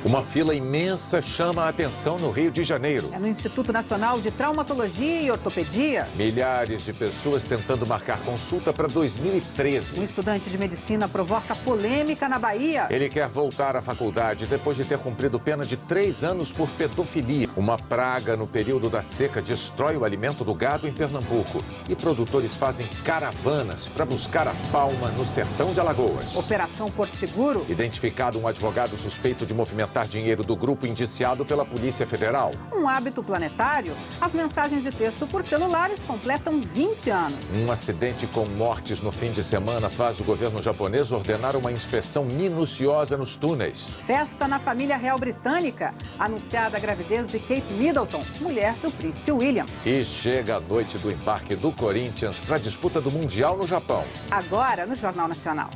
Uma fila imensa chama a atenção no Rio de Janeiro. É no Instituto Nacional de Traumatologia e Ortopedia. Milhares de pessoas tentando marcar consulta para 2013. Um estudante de medicina provoca polêmica na Bahia. Ele quer voltar à faculdade depois de ter cumprido pena de 3 anos por pedofilia. Uma praga no período da seca destrói o alimento do gado em Pernambuco. E produtores fazem caravanas para buscar a palma no sertão de Alagoas. Operação Porto Seguro. Identificado um advogado suspeito de movimentar dinheiro do grupo indiciado pela Polícia Federal. Um hábito planetário. As mensagens de texto por celulares completam 20 anos. Um acidente com mortes no fim de semana faz o governo japonês ordenar uma inspeção minuciosa nos túneis. Festa na família real britânica. Anunciada a gravidez de Kate Middleton, mulher do príncipe William. E chega a noite do embarque do Corinthians para a disputa do Mundial no Japão. Agora no Jornal Nacional.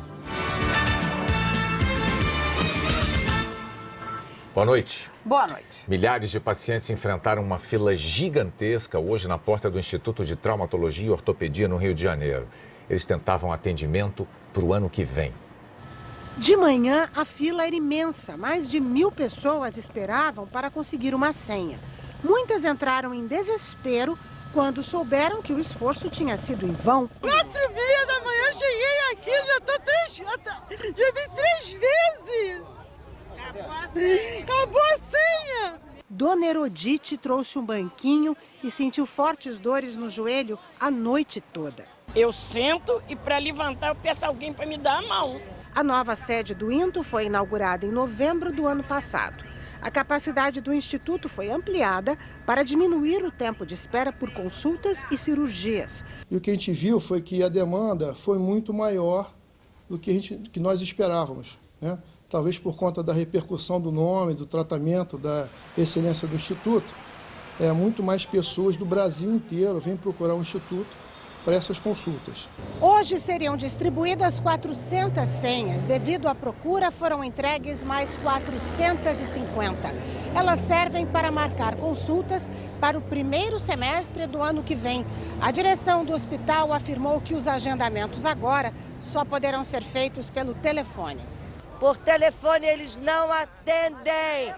Boa noite. Boa noite. Milhares de pacientes enfrentaram uma fila gigantesca hoje na porta do Instituto de Traumatologia e Ortopedia no Rio de Janeiro. Eles tentavam atendimento para o ano que vem. De manhã, a fila era imensa. Mais de 1000 pessoas esperavam para conseguir uma senha. Muitas entraram em desespero quando souberam que o esforço tinha sido em vão. 4h30 da manhã cheguei aqui, já vim 3 vezes. Acabou a senha! Dona Herodite trouxe um banquinho e sentiu fortes dores no joelho a noite toda. Eu sento e para levantar eu peço alguém para me dar a mão. A nova sede do INTO foi inaugurada em novembro do ano passado. A capacidade do Instituto foi ampliada para diminuir o tempo de espera por consultas e cirurgias. E o que a gente viu foi que a demanda foi muito maior do que nós esperávamos, né? Talvez por conta da repercussão do nome, do tratamento, da excelência do Instituto. Muito mais pessoas do Brasil inteiro vêm procurar o Instituto para essas consultas. Hoje seriam distribuídas 400 senhas. Devido à procura, foram entregues mais 450. Elas servem para marcar consultas para o primeiro semestre do ano que vem. A direção do hospital afirmou que os agendamentos agora só poderão ser feitos pelo telefone. Por telefone eles não atendem,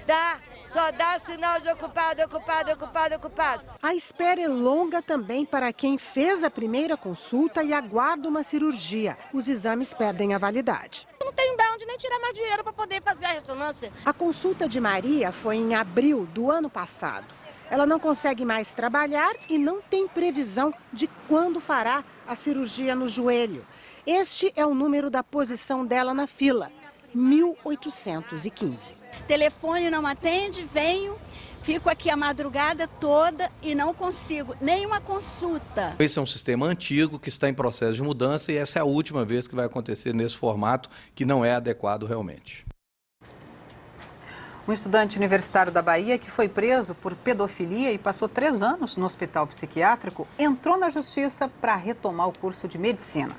tá? Só dá sinal de ocupado. A espera é longa também para quem fez a primeira consulta e aguarda uma cirurgia. Os exames perdem a validade. Eu não tenho de onde nem tirar mais dinheiro para poder fazer a ressonância. A consulta de Maria foi em abril do ano passado. Ela não consegue mais trabalhar e não tem previsão de quando fará a cirurgia no joelho. Este é o número da posição dela na fila, 1815. Telefone não atende, venho, fico aqui a madrugada toda e não consigo nenhuma consulta. Esse é um sistema antigo que está em processo de mudança e essa é a última vez que vai acontecer nesse formato que não é adequado realmente. Um estudante universitário da Bahia que foi preso por pedofilia e passou 3 anos no hospital psiquiátrico entrou na justiça para retomar o curso de medicina.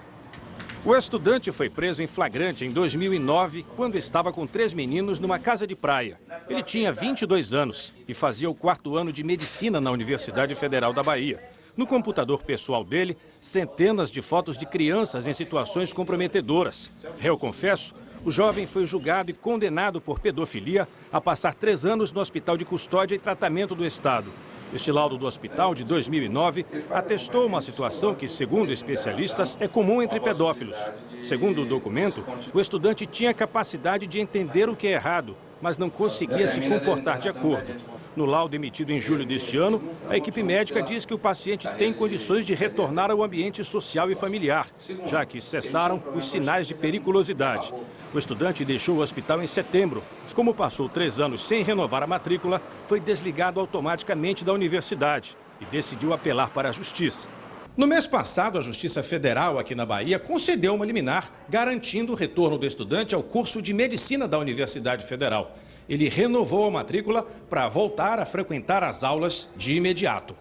O estudante foi preso em flagrante em 2009, quando estava com 3 meninos numa casa de praia. Ele tinha 22 anos e fazia o 4º ano de medicina na Universidade Federal da Bahia. No computador pessoal dele, centenas de fotos de crianças em situações comprometedoras. Réu confesso, o jovem foi julgado e condenado por pedofilia a passar 3 anos no Hospital de Custódia e Tratamento do Estado. Este laudo do hospital, de 2009, atestou uma situação que, segundo especialistas, é comum entre pedófilos. Segundo o documento, o estudante tinha capacidade de entender o que é errado, mas não conseguia se comportar de acordo. No laudo emitido em julho deste ano, a equipe médica diz que o paciente tem condições de retornar ao ambiente social e familiar, já que cessaram os sinais de periculosidade. O estudante deixou o hospital em setembro. Como passou 3 anos sem renovar a matrícula, foi desligado automaticamente da universidade e decidiu apelar para a justiça. No mês passado, a Justiça Federal aqui na Bahia concedeu uma liminar garantindo o retorno do estudante ao curso de medicina da Universidade Federal. Ele renovou a matrícula para voltar a frequentar as aulas de imediato.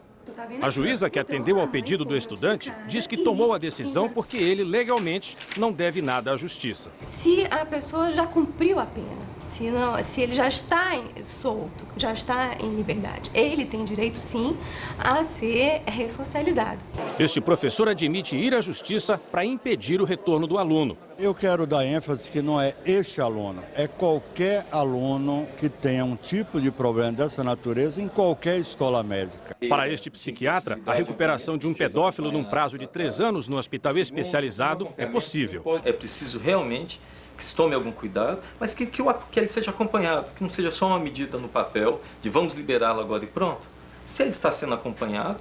A juíza que atendeu ao pedido do estudante diz que tomou a decisão porque ele legalmente não deve nada à justiça. Se a pessoa já cumpriu a pena, se ele já está solto, já está em liberdade. Ele tem direito, sim, a ser ressocializado. Este professor admite ir à justiça para impedir o retorno do aluno. Eu quero dar ênfase que não é este aluno, é qualquer aluno que tenha um tipo de problema dessa natureza em qualquer escola médica. Para este psiquiatra, a recuperação de um pedófilo num prazo de 3 anos no hospital especializado é possível. É preciso realmente que se tome algum cuidado, mas que ele seja acompanhado, que não seja só uma medida no papel de vamos liberá-lo agora e pronto. Se ele está sendo acompanhado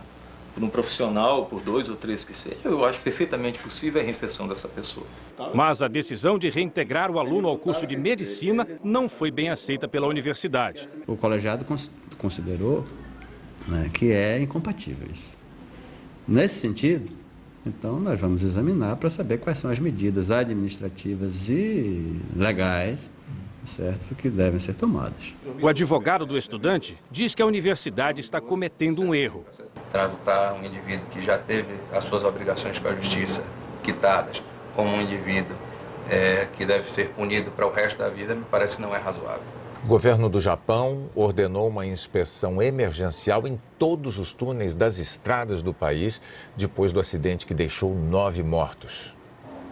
por um profissional, por 2 ou 3 que seja, eu acho perfeitamente possível a reinserção dessa pessoa. Mas a decisão de reintegrar o aluno ao curso de medicina não foi bem aceita pela universidade. O colegiado considerou, né, que é incompatível isso. Nesse sentido, então nós vamos examinar para saber quais são as medidas administrativas e legais, certo, que devem ser tomadas. O advogado do estudante diz que a universidade está cometendo um erro. Tratar um indivíduo que já teve as suas obrigações com a justiça quitadas como um indivíduo que deve ser punido para o resto da vida, me parece que não é razoável. O governo do Japão ordenou uma inspeção emergencial em todos os túneis das estradas do país depois do acidente que deixou 9 mortos.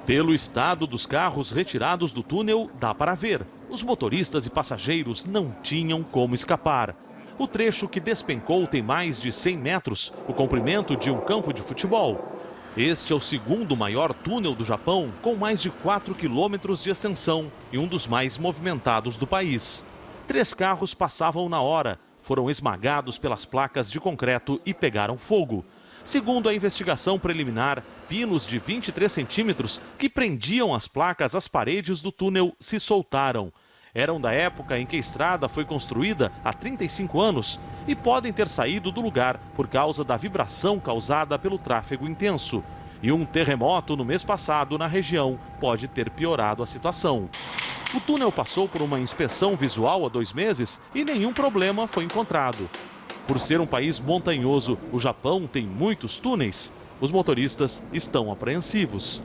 Pelo estado dos carros retirados do túnel, dá para ver. Os motoristas e passageiros não tinham como escapar. O trecho que despencou tem mais de 100 metros, o comprimento de um campo de futebol. Este é o segundo maior túnel do Japão, com mais de 4 quilômetros de extensão e um dos mais movimentados do país. 3 carros passavam na hora, foram esmagados pelas placas de concreto e pegaram fogo. Segundo a investigação preliminar, pinos de 23 centímetros que prendiam as placas às paredes do túnel se soltaram. Eram da época em que a estrada foi construída há 35 anos e podem ter saído do lugar por causa da vibração causada pelo tráfego intenso. E um terremoto no mês passado na região pode ter piorado a situação. O túnel passou por uma inspeção visual há 2 meses e nenhum problema foi encontrado. Por ser um país montanhoso, o Japão tem muitos túneis. Os motoristas estão apreensivos.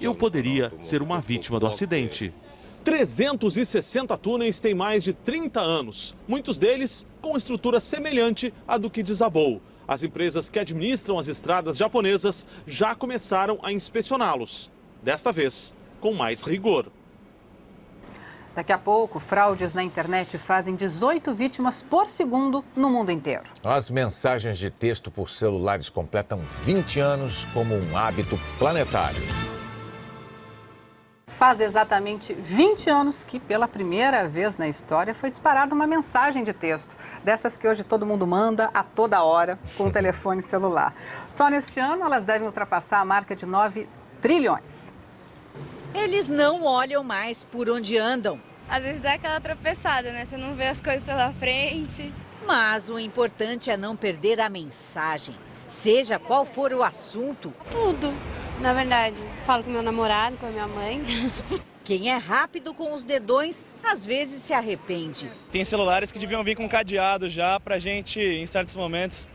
Eu poderia ser uma vítima do acidente. 360 túneis têm mais de 30 anos, muitos deles com estrutura semelhante à do que desabou. As empresas que administram as estradas japonesas já começaram a inspecioná-los, desta vez com mais rigor. Daqui a pouco, fraudes na internet fazem 18 vítimas por segundo no mundo inteiro. As mensagens de texto por celulares completam 20 anos como um hábito planetário. Faz exatamente 20 anos que, pela primeira vez na história, foi disparada uma mensagem de texto. Dessas que hoje todo mundo manda a toda hora com o telefone celular. Só neste ano, elas devem ultrapassar a marca de 9 trilhões. Eles não olham mais por onde andam. Às vezes dá aquela tropeçada, né? Você não vê as coisas pela frente. Mas o importante é não perder a mensagem, seja qual for o assunto. Tudo, na verdade. Falo com meu namorado, com a minha mãe. Quem é rápido com os dedões, às vezes se arrepende. Tem celulares que deviam vir com cadeado já pra gente, em certos momentos,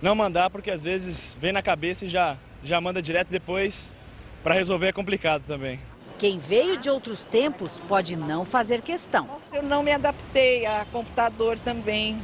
não mandar, porque às vezes vem na cabeça e já manda direto depois. Pra resolver é complicado também. Quem veio de outros tempos pode não fazer questão. Eu não me adaptei a computador também,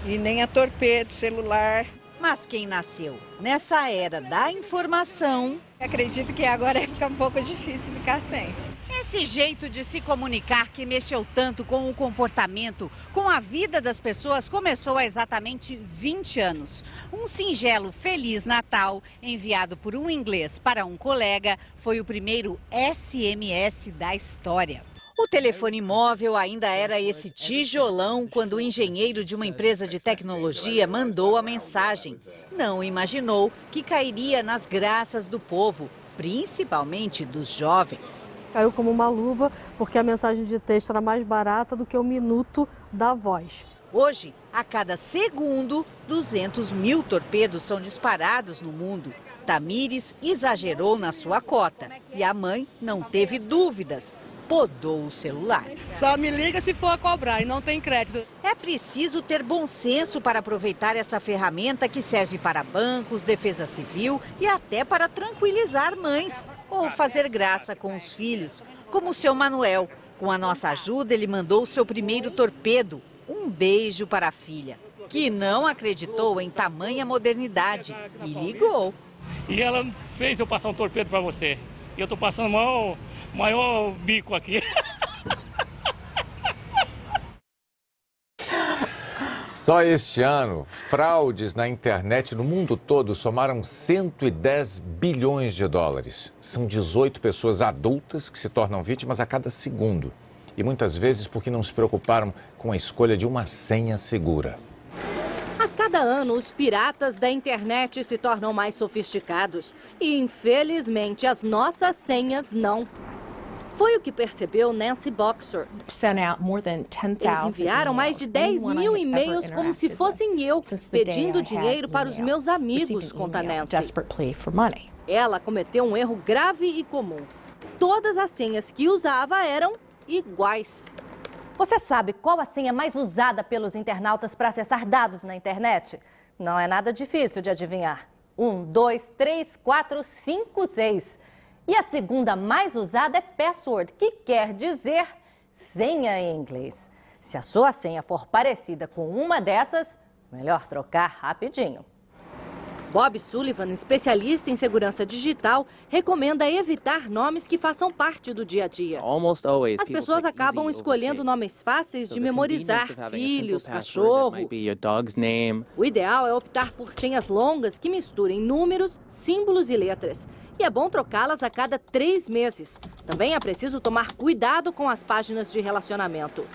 e nem a torpedo, celular. Mas quem nasceu nessa era da informação... Acredito que agora fica um pouco difícil ficar sem. Esse jeito de se comunicar que mexeu tanto com o comportamento, com a vida das pessoas, começou há exatamente 20 anos. Um singelo Feliz Natal, enviado por um inglês para um colega, foi o primeiro SMS da história. O telefone móvel ainda era esse tijolão quando o engenheiro de uma empresa de tecnologia mandou a mensagem. Não imaginou que cairia nas graças do povo, principalmente dos jovens. Caiu como uma luva, porque a mensagem de texto era mais barata do que o minuto da voz. Hoje, a cada segundo, 200 mil torpedos são disparados no mundo. Tamires exagerou na sua cota e a mãe não teve dúvidas. Podou o celular. Só me liga se for a cobrar e não tem crédito. É preciso ter bom senso para aproveitar essa ferramenta que serve para bancos, defesa civil e até para tranquilizar mães ou fazer graça com os filhos, como o seu Manuel. Com a nossa ajuda, ele mandou o seu primeiro torpedo. Um beijo para a filha, que não acreditou em tamanha modernidade e ligou. E ela fez eu passar um torpedo para você. E eu tô passando o maior bico aqui. Só este ano, fraudes na internet no mundo todo somaram 110 bilhões de dólares. São 18 pessoas adultas que se tornam vítimas a cada segundo. E muitas vezes porque não se preocuparam com a escolha de uma senha segura. A cada ano, os piratas da internet se tornam mais sofisticados. E, infelizmente, as nossas senhas não. Foi o que percebeu Nancy Boxer. Eles enviaram mais de 10 mil e-mails como se fossem eu, pedindo dinheiro para os meus amigos, conta Nancy. Ela cometeu um erro grave e comum. Todas as senhas que usava eram iguais. Você sabe qual a senha mais usada pelos internautas para acessar dados na internet? Não é nada difícil de adivinhar. 1, 2, 3, 4, 5, 6. E a segunda mais usada é password, que quer dizer senha em inglês. Se a sua senha for parecida com uma dessas, melhor trocar rapidinho. Bob Sullivan, especialista em segurança digital, recomenda evitar nomes que façam parte do dia a dia. As pessoas acabam escolhendo nomes fáceis de memorizar, filhos, cachorro. O ideal é optar por senhas longas que misturem números, símbolos e letras. E é bom trocá-las a cada 3 meses. Também é preciso tomar cuidado com as páginas de relacionamento.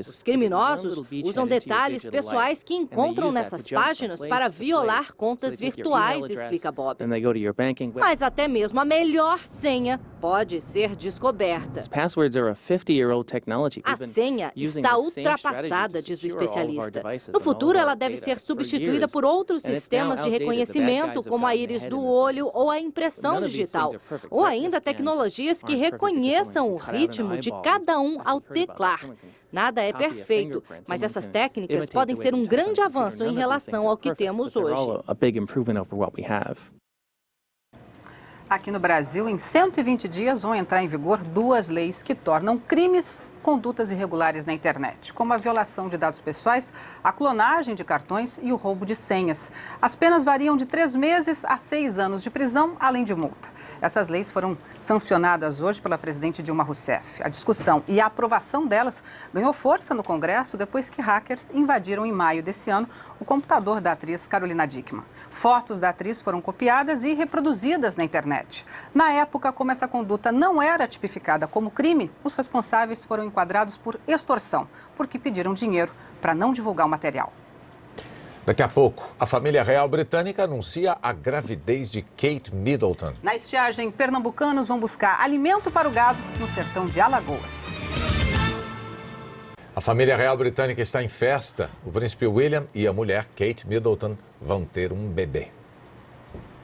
Os criminosos usam detalhes pessoais que encontram nessas páginas para violar contas virtuais, explica Bob. Mas até mesmo a melhor senha pode ser descoberta. A senha está ultrapassada, diz o especialista. No futuro, ela deve ser substituída por outros sistemas de reconhecimento, como a íris do olho ou a impressão digital, ou ainda tecnologias que reconheçam o ritmo de cada um ao teclar. Nada é perfeito, mas essas técnicas podem ser um grande avanço em relação ao que temos hoje. Aqui no Brasil, em 120 dias, vão entrar em vigor 2 leis que tornam crimes condutas irregulares na internet, como a violação de dados pessoais, a clonagem de cartões e o roubo de senhas. As penas variam de 3 meses a 6 anos de prisão, além de multa. Essas leis foram sancionadas hoje pela presidente Dilma Rousseff. A discussão e a aprovação delas ganhou força no Congresso depois que hackers invadiram em maio desse ano o computador da atriz Carolina Dickmann. Fotos da atriz foram copiadas e reproduzidas na internet. Na época, como essa conduta não era tipificada como crime, os responsáveis foram enquadrados por extorsão, porque pediram dinheiro para não divulgar o material. Daqui a pouco, a família real britânica anuncia a gravidez de Kate Middleton. Na estiagem, pernambucanos vão buscar alimento para o gado no sertão de Alagoas. A família real britânica está em festa. O príncipe William e a mulher Kate Middleton vão ter um bebê.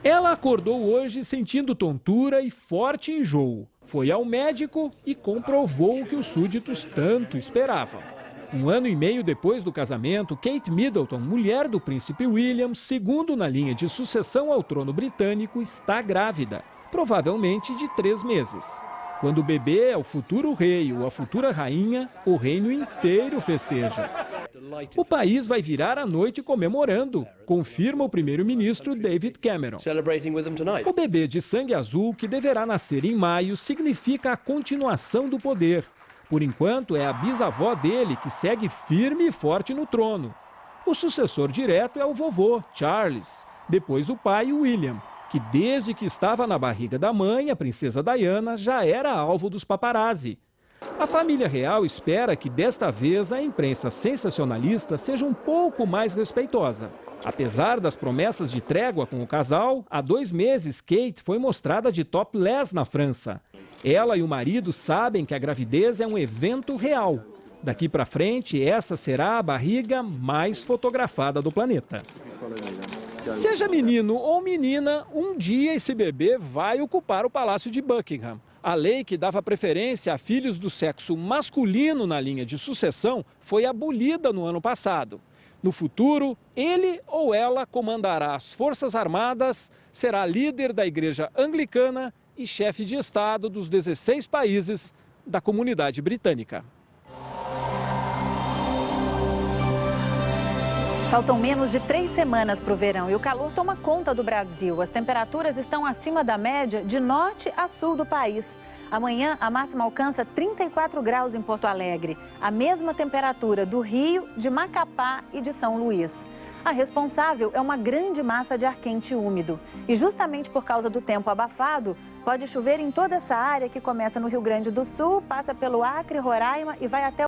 Ela acordou hoje sentindo tontura e forte enjoo. Foi ao médico e comprovou o que os súditos tanto esperavam. 1 ano e meio depois do casamento, Kate Middleton, mulher do príncipe William, segundo na linha de sucessão ao trono britânico, está grávida, provavelmente de 3 meses. Quando o bebê é o futuro rei ou a futura rainha, o reino inteiro festeja. O país vai virar a noite comemorando, confirma o primeiro-ministro David Cameron. O bebê de sangue azul, que deverá nascer em maio, significa a continuação do poder. Por enquanto, é a bisavó dele que segue firme e forte no trono. O sucessor direto é o vovô, Charles, depois o pai, William, que desde que estava na barriga da mãe, a princesa Diana, já era alvo dos paparazzi. A família real espera que desta vez a imprensa sensacionalista seja um pouco mais respeitosa. Apesar das promessas de trégua com o casal, há 2 meses Kate foi mostrada de topless na França. Ela e o marido sabem que a gravidez é um evento real. Daqui para frente, essa será a barriga mais fotografada do planeta. Seja menino ou menina, um dia esse bebê vai ocupar o Palácio de Buckingham. A lei que dava preferência a filhos do sexo masculino na linha de sucessão foi abolida no ano passado. No futuro, ele ou ela comandará as Forças Armadas, será líder da Igreja Anglicana e chefe de Estado dos 16 países da Comunidade Britânica. Faltam menos de 3 semanas para o verão e o calor toma conta do Brasil. As temperaturas estão acima da média de norte a sul do país. Amanhã, a máxima alcança 34 graus em Porto Alegre, a mesma temperatura do Rio, de Macapá e de São Luís. A responsável é uma grande massa de ar quente e úmido. E justamente por causa do tempo abafado, pode chover em toda essa área que começa no Rio Grande do Sul, passa pelo Acre, Roraima e vai até